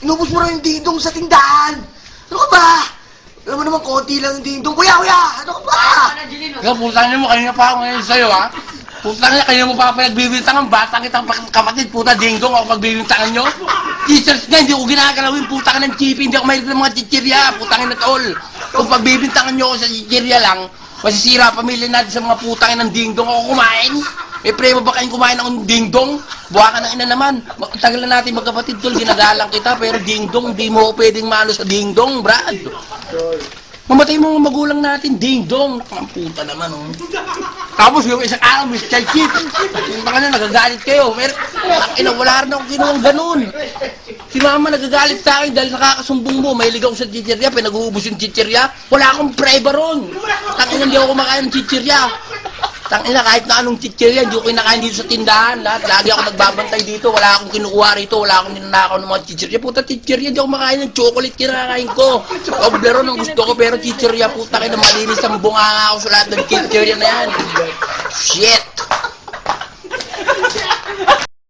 Inubos mo na yung dingdong sa tindahan. Ano ka ba? Alam mo naman, konti lang yung dingdong. Kuya! Ano ka ba? Kaya putang niyo mo, kanina pa ako ngayon sa'yo, ha? Putang niya, kanina mo pa pinagbibintangan, bata kitang kapatid, puta, dingdong ako pagbibintangan nyo. Teachers nga, hindi ko ginagalawin, putang ng chippy, hindi ako mahilig ng mga chichirya, putangin na tol. Kung pagbibintangan nyo ako sa chichirya lang, masisira pamilya natin sa mga putangin ng dingdong ako kumain. May prema ba kayong kumain ng dingdong? Buha ka ng ina naman. Tagal na natin magkapatid tol, ginagalang kita, pero dingdong, di mo ako pwedeng malo sa dingdong, brad. Mamatay mo mga magulang natin, ding-dong. Ang puta naman, oh. Tapos yung isang araw, Mr. Chief. Yung mga nagagalit kayo. Wala rin akong ginawang ganun. Si mama nagagalit sa akin dahil nakakasumbong mo. May ligaw sa chichirya, pinag-uubos yung chichirya. Wala akong preba ron. Tangina, hindi ako kumakain ng chichirya. Tangina, kahit na anong chichirya, hindi ko kinakain dito sa tindahan. Lagi ako nagbabantay dito. Wala akong kinukuha rito. Wala akong ninanakaw ng mga chichirya. Puta, chichirya, hindi ako makain ng chocolate. Kinakain ko. Toblerone ang gusto ko, pero chichirya, puta, kaya malinis ang bunga ako sa lahat ng chichirya na yan. Shit!